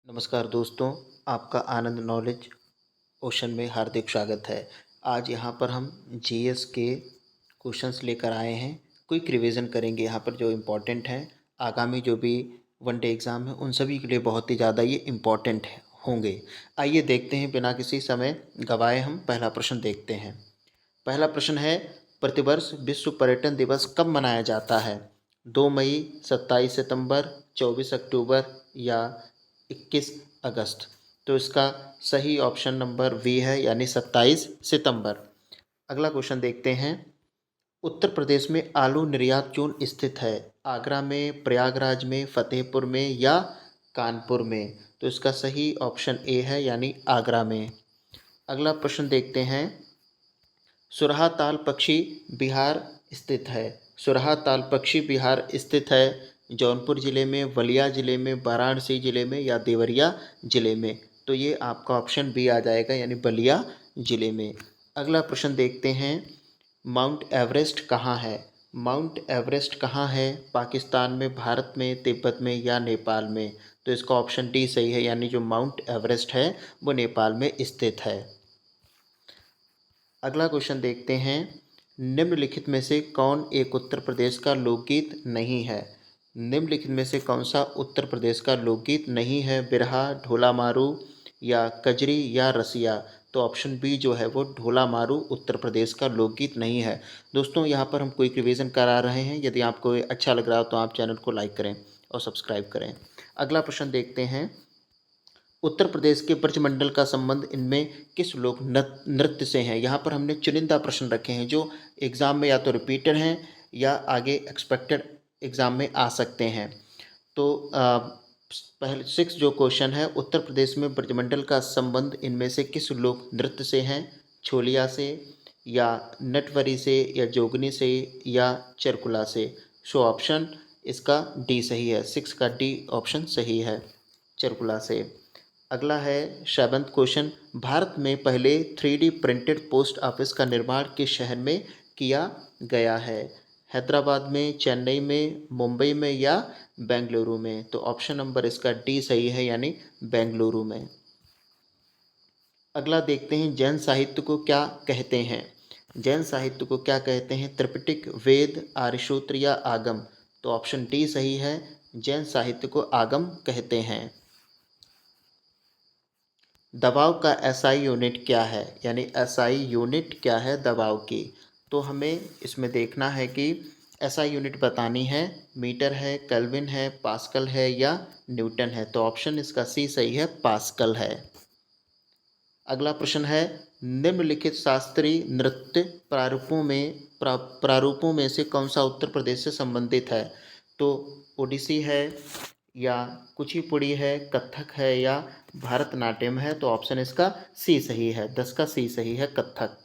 नमस्कार दोस्तों, आपका आनंद नॉलेज ओशन में हार्दिक स्वागत है। आज यहाँ पर हम जीएस के क्वेश्चंस लेकर आए हैं। क्विक रिवीजन करेंगे यहाँ पर जो इम्पोर्टेंट हैं। आगामी जो भी वनडे एग्ज़ाम है उन सभी के लिए बहुत ही ज़्यादा ये इम्पोर्टेंट होंगे। आइए देखते हैं, बिना किसी समय गवाए हम पहला प्रश्न देखते हैं। पहला प्रश्न है, प्रतिवर्ष विश्व पर्यटन दिवस कब मनाया जाता है? 2 मई, 27 सितंबर, 24 अक्टूबर या 21 अगस्त? तो इसका सही ऑप्शन नंबर बी है, यानी 27 सितंबर। अगला क्वेश्चन देखते हैं। उत्तर प्रदेश में आलू निर्यात जोन स्थित है? आगरा में, प्रयागराज में, फतेहपुर में या कानपुर में? तो इसका सही ऑप्शन ए है, यानी आगरा में। अगला प्रश्न देखते हैं। सुरहा ताल पक्षी बिहार स्थित है? सुरहा ताल पक्षी बिहार स्थित है जौनपुर ज़िले में, बलिया ज़िले में, वाराणसी ज़िले में या देवरिया ज़िले में? तो ये आपका ऑप्शन बी आ जाएगा, यानी बलिया ज़िले में। अगला प्रश्न देखते हैं। माउंट एवरेस्ट कहाँ है? माउंट एवरेस्ट कहाँ है? पाकिस्तान में, भारत में, तिब्बत में या नेपाल में? तो इसका ऑप्शन डी सही है, यानी जो माउंट एवरेस्ट है वो नेपाल में स्थित है। अगला क्वेश्चन देखते हैं। निम्नलिखित में से कौन एक उत्तर प्रदेश का लोकगीत नहीं है? निम्नलिखित में से कौन सा उत्तर प्रदेश का लोकगीत नहीं है? बिरहा, ढोला मारू या कजरी या रसिया? तो ऑप्शन बी जो है वो ढोला मारू उत्तर प्रदेश का लोकगीत नहीं है। दोस्तों, यहाँ पर हम क्विक रिवीजन करा रहे हैं। यदि आपको अच्छा लग रहा हो तो आप चैनल को लाइक करें और सब्सक्राइब करें। अगला प्रश्न देखते हैं। उत्तर प्रदेश के ब्रजमंडल का संबंध इनमें किस लोक नृत्य से है? यहाँ पर हमने चुनिंदा प्रश्न रखे हैं जो एग्ज़ाम में या तो रिपीटेड हैं या आगे एक्सपेक्टेड एग्ज़ाम में आ सकते हैं। तो पहले 6 जो क्वेश्चन है, उत्तर प्रदेश में ब्रजमंडल का संबंध इनमें से किस लोक नृत्य से है? छोलिया से या नटवरी से या जोगनी से या चरकुला से? सो ऑप्शन इसका डी सही है। 6 का डी ऑप्शन सही है, चरकुला से। अगला है 7th क्वेश्चन। भारत में पहले 3D प्रिंटेड पोस्ट ऑफिस का निर्माण किस शहर में किया गया है? हैदराबाद में, चेन्नई में, मुंबई में या बेंगलुरु में? तो ऑप्शन नंबर इसका डी सही है, यानी बेंगलुरु में। अगला देखते हैं। जैन साहित्य को क्या कहते हैं? जैन साहित्य को क्या कहते हैं? त्रिपिटक, वेद, आर्यसूत्र या आगम? तो ऑप्शन डी सही है, जैन साहित्य को आगम कहते हैं। दबाव का एसआई यूनिट क्या है? यानी एसआई यूनिट क्या है दबाव की? तो हमें इसमें देखना है कि एसआई यूनिट बतानी है। मीटर है, केल्विन है, पास्कल है या न्यूटन है? तो ऑप्शन इसका सी सही है, पास्कल है। अगला प्रश्न है। निम्नलिखित शास्त्रीय नृत्य प्रारूपों में से कौन सा उत्तर प्रदेश से संबंधित है? तो ओडिसी है या कुचिपुड़ी है, कथक है या भरतनाट्यम है? तो ऑप्शन इसका सी सही है, 10 का सी सही है, कथक।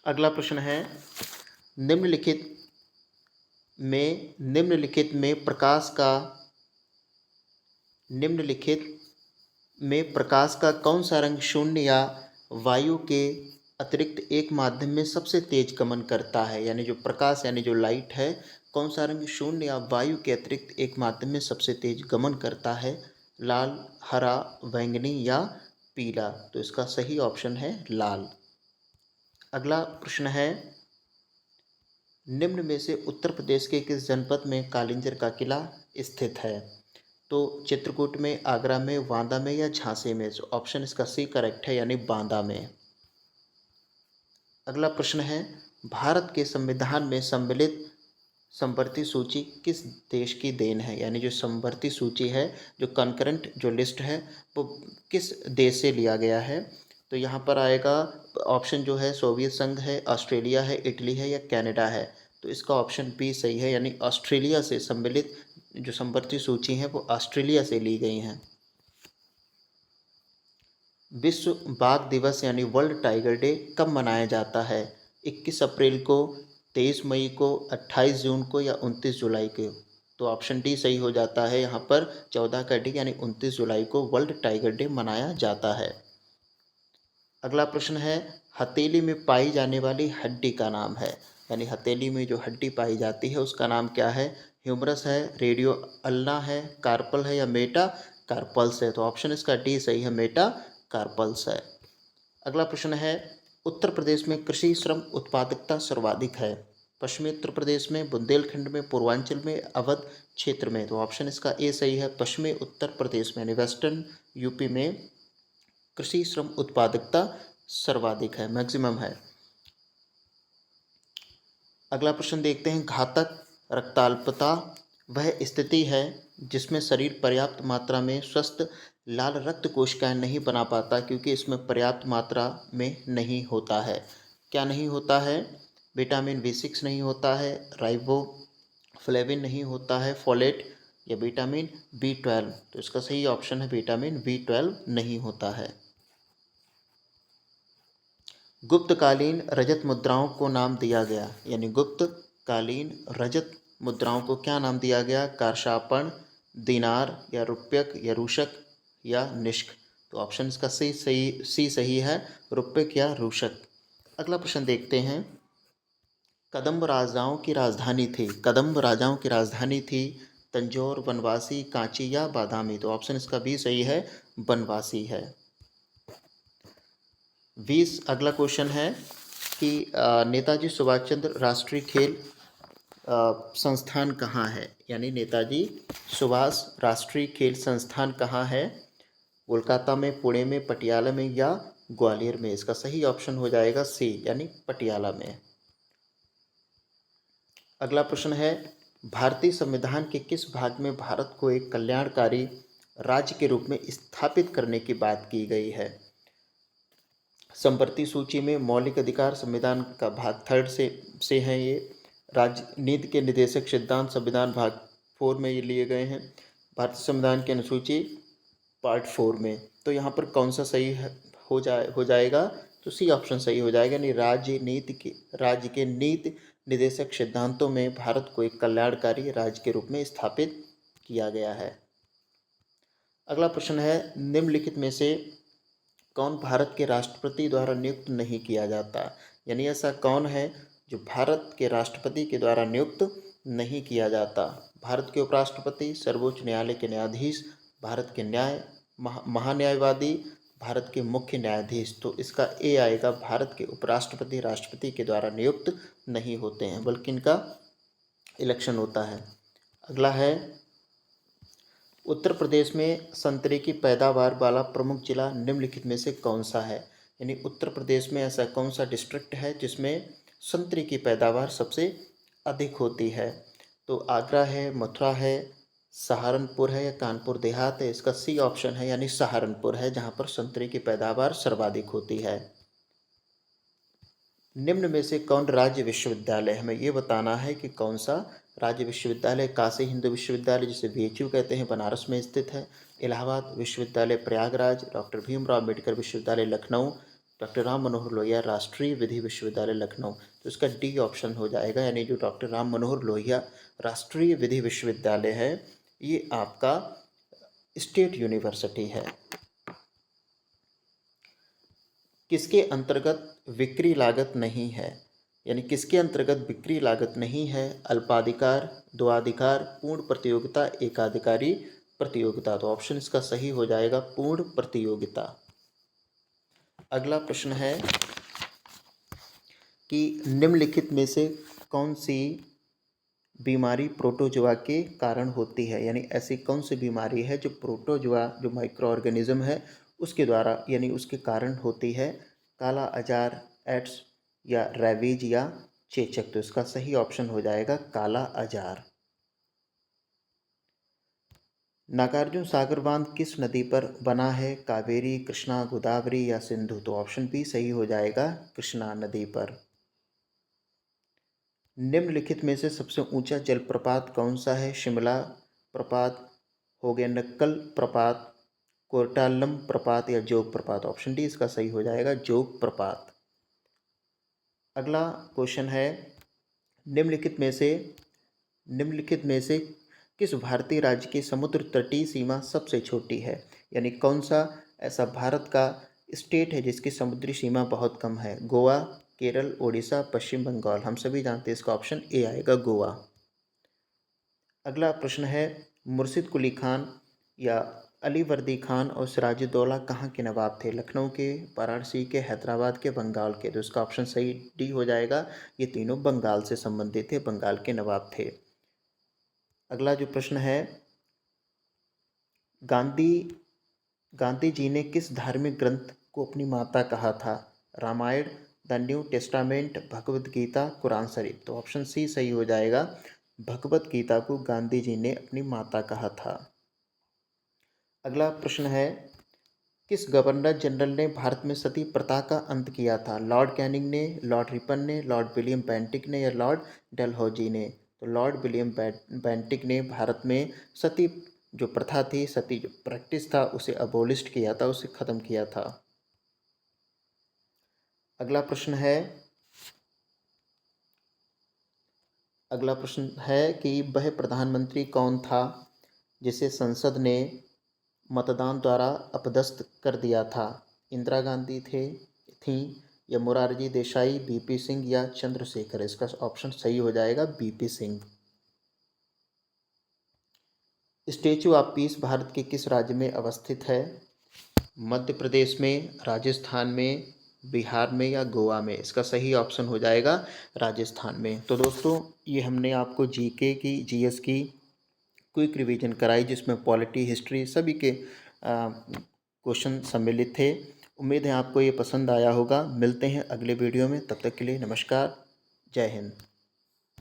अगला प्रश्न है। निम्नलिखित में प्रकाश का कौन सा रंग शून्य या वायु के अतिरिक्त एक माध्यम में सबसे तेज गमन करता है? यानी जो प्रकाश, यानी जो लाइट है, कौन सा रंग शून्य या वायु के अतिरिक्त एक माध्यम में सबसे तेज गमन करता है? लाल, हरा, बैंगनी या पीला? तो इसका सही ऑप्शन है लाल। अगला प्रश्न है। निम्न में से उत्तर प्रदेश के किस जनपद में कालिंजर का किला स्थित है? तो चित्रकूट में, आगरा में, बांदा में या झांसी में? तो ऑप्शन इसका सी करेक्ट है, यानी बांदा में। अगला प्रश्न है। भारत के संविधान में सम्मिलित समवर्ती सूची किस देश की देन है? यानी जो समवर्ती सूची है, जो कंकरेंट जो लिस्ट है, वो किस देश से लिया गया है? तो यहाँ पर आएगा ऑप्शन जो है सोवियत संघ है, ऑस्ट्रेलिया है, इटली है या कनाडा है? तो इसका ऑप्शन बी सही है, यानी ऑस्ट्रेलिया से सम्मिलित जो समवर्ती सूची है वो ऑस्ट्रेलिया से ली गई हैं। विश्व बाघ दिवस यानी वर्ल्ड टाइगर डे कब मनाया जाता है? 21 अप्रैल को, 23 मई को, 28 जून को या 29 जुलाई को? तो ऑप्शन डी सही हो जाता है। यहाँ पर 14 का डी, यानी 29 जुलाई को वर्ल्ड टाइगर डे मनाया जाता है। अगला प्रश्न है। हथेली में पाई जाने वाली हड्डी का नाम है? यानी हथेली में जो हड्डी पाई जाती है उसका नाम क्या है? ह्यूमरस है, रेडियो अल्ना है, कार्पल है या मेटा कार्पल्स है। तो ऑप्शन इसका डी सही है, मेटा कार्पल्स है। अगला प्रश्न है, उत्तर प्रदेश में कृषि श्रम उत्पादकता सर्वाधिक है। पश्चिमी उत्तर प्रदेश में, बुंदेलखंड में, पूर्वांचल में, अवध क्षेत्र में। तो ऑप्शन इसका ए सही है, पश्चिमी उत्तर प्रदेश में यानी वेस्टर्न यूपी में कृषि श्रम उत्पादकता सर्वाधिक है, मैक्सिमम है। अगला प्रश्न देखते हैं, घातक रक्ताल्पता वह स्थिति है जिसमें शरीर पर्याप्त मात्रा में स्वस्थ लाल रक्त कोशिकाएं नहीं बना पाता क्योंकि इसमें पर्याप्त मात्रा में नहीं होता है। क्या नहीं होता है? विटामिन B6 नहीं होता है, राइबोफ्लेविन नहीं होता है, फोलेट या विटामिन B12। तो इसका सही ऑप्शन है विटामिन B12 नहीं होता है। गुप्तकालीन रजत मुद्राओं को नाम दिया गया, यानी गुप्तकालीन रजत मुद्राओं को क्या नाम दिया गया? कारशापण, दिनार या रुपयक या रूशक या निष्क। तो ऑप्शन इसका सी सही है, रुपयक या रूशक। अगला प्रश्न देखते हैं, कदम्ब राजाओं की राजधानी थी, कदम्ब राजाओं की राजधानी थी तंजौर, बनवासी, कांची या बादामी। तो ऑप्शन इसका भी सही है, बनवासी है। 20 अगला क्वेश्चन है कि नेताजी सुभाष चंद्र राष्ट्रीय खेल संस्थान कहाँ है, यानी नेताजी सुभाष राष्ट्रीय खेल संस्थान कहाँ है? कोलकाता में, पुणे में, पटियाला में या ग्वालियर में। इसका सही ऑप्शन हो जाएगा सी, यानी पटियाला में। अगला प्रश्न है, भारतीय संविधान के किस भाग में भारत को एक कल्याणकारी राज्य के रूप में स्थापित करने की बात की गई है? संप्रति सूची में मौलिक अधिकार संविधान का भाग 3 से हैं ये। राजनीति के निर्देशक सिद्धांत संविधान भाग 4 में ये लिए गए हैं। भारतीय संविधान की अनुसूची पार्ट 4 में। तो यहाँ पर कौन सा सही हो जाएगा? तो सी ऑप्शन सही हो जाएगा, यानी राज्य के नीति निर्देशक सिद्धांतों में भारत को एक कल्याणकारी राज्य के रूप में स्थापित किया गया है। अगला प्रश्न है, निम्नलिखित में से कौन भारत के राष्ट्रपति द्वारा नियुक्त नहीं किया जाता? यानी ऐसा कौन है जो भारत के राष्ट्रपति के द्वारा नियुक्त नहीं किया जाता? भारत के उपराष्ट्रपति, सर्वोच्च न्यायालय के न्यायाधीश, भारत के महान्यायवादी, भारत के मुख्य न्यायाधीश। तो इसका ए आएगा, भारत के उपराष्ट्रपति राष्ट्रपति के द्वारा नियुक्त नहीं होते हैं बल्कि इनका इलेक्शन होता है। अगला है, उत्तर प्रदेश में संतरे की पैदावार वाला प्रमुख जिला निम्नलिखित में से कौन सा है? यानी उत्तर प्रदेश में ऐसा कौन सा डिस्ट्रिक्ट है जिसमें संतरे की पैदावार सबसे अधिक होती है? तो आगरा है, मथुरा है, सहारनपुर है या कानपुर देहात है। इसका सी ऑप्शन है, यानी सहारनपुर है, जहाँ पर संतरे की पैदावार सर्वाधिक होती है। निम्न में से कौन राज्य विश्वविद्यालय? हमें ये बताना है कि कौन सा राज्य विश्वविद्यालय। काशी हिंदू विश्वविद्यालय जिसे VHU कहते हैं, बनारस में स्थित है। इलाहाबाद विश्वविद्यालय प्रयागराज, डॉक्टर भीमराव अम्बेडकर विश्वविद्यालय लखनऊ, डॉक्टर राम मनोहर लोहिया राष्ट्रीय विधि विश्वविद्यालय लखनऊ। तो इसका डी ऑप्शन हो जाएगा, यानी जो डॉक्टर राम मनोहर लोहिया राष्ट्रीय विधि विश्वविद्यालय है ये आपका स्टेट यूनिवर्सिटी है। किसके अंतर्गत बिक्री लागत नहीं है? यानी किसके अंतर्गत बिक्री लागत नहीं है? अल्पाधिकार, द्वाधिकार, पूर्ण प्रतियोगिता, एकाधिकारी प्रतियोगिता। तो ऑप्शन इसका सही हो जाएगा, पूर्ण प्रतियोगिता। अगला प्रश्न है कि निम्नलिखित में से कौन सी बीमारी प्रोटोजोआ के कारण होती है? यानी ऐसी कौन सी बीमारी है जो प्रोटोजोआ जो माइक्रो ऑर्गेनिज्म है उसके द्वारा यानी उसके कारण होती है? काला अजार, एड्स या रैबीज या चेचक। तो इसका सही ऑप्शन हो जाएगा काला अजार। नागार्जुन सागर बांध किस नदी पर बना है? कावेरी, कृष्णा, गोदावरी या सिंधु। तो ऑप्शन बी सही हो जाएगा, कृष्णा नदी पर। निम्नलिखित में से सबसे ऊंचा जलप्रपात कौन सा है? शिमला प्रपात, हो गया नक्कल प्रपात, कोर्टाल्लम प्रपात या जोग प्रपात। ऑप्शन डी इसका सही हो जाएगा, जोग प्रपात। अगला क्वेश्चन है, निम्नलिखित में से किस भारतीय राज्य की समुद्र तटीय सीमा सबसे छोटी है? यानी कौन सा ऐसा भारत का स्टेट है जिसकी समुद्री सीमा बहुत कम है? गोवा, केरल, ओडिशा, पश्चिम बंगाल। हम सभी जानते हैं इसका ऑप्शन ए आएगा, गोवा। अगला प्रश्न है, मुर्शिद कुली खान या अली वर्दी खान और सिराजुद्दौला कहाँ के नवाब थे? लखनऊ के, वाराणसी के, हैदराबाद के, बंगाल के। तो इसका ऑप्शन सही डी हो जाएगा। ये तीनों बंगाल से संबंधित थे, बंगाल के नवाब थे। अगला जो प्रश्न है, गांधी गांधी जी ने किस धार्मिक ग्रंथ को अपनी माता कहा था? Ramayan, the new testament, Bhagavad Gita, Quran शरीफ। तो ऑप्शन सी सही हो जाएगा। भगवत गीता को गांधी जी ने अपनी माता कहा था। अगला प्रश्न है, किस गवर्नर जनरल ने भारत में सती प्रथा का अंत किया था? लॉर्ड कैनिंग ने, लॉर्ड रिपन ने, लॉर्ड विलियम बेंटिक ने या लॉर्ड डलहौजी ने? तो लॉर्ड विलियम बेंटिक ने भारत में सती जो प्रथा थी, सती जो प्रैक्टिस था, उसे अबोलिस्ट किया था, उसे ख़त्म किया था। अगला प्रश्न है, कि वह प्रधानमंत्री कौन था जिसे संसद ने मतदान द्वारा अपदस्थ कर दिया था? इंदिरा गांधी थी या मोरारजी देसाई, बीपी सिंह या चंद्रशेखर? इसका ऑप्शन सही हो जाएगा BP Singh. Statue of peace Bharat के किस राज्य में अवस्थित है? मध्य प्रदेश में, राजस्थान में, बिहार में या गोवा में? इसका सही ऑप्शन हो जाएगा राजस्थान में। तो दोस्तों, ये हमने आपको जीके की, जीएस की क्विक रिवीजन कराई, जिसमें पॉलिटी, हिस्ट्री सभी के क्वेश्चन सम्मिलित थे। उम्मीद है आपको ये पसंद आया होगा। मिलते हैं अगले वीडियो में, तब तक के लिए नमस्कार, जय हिंद।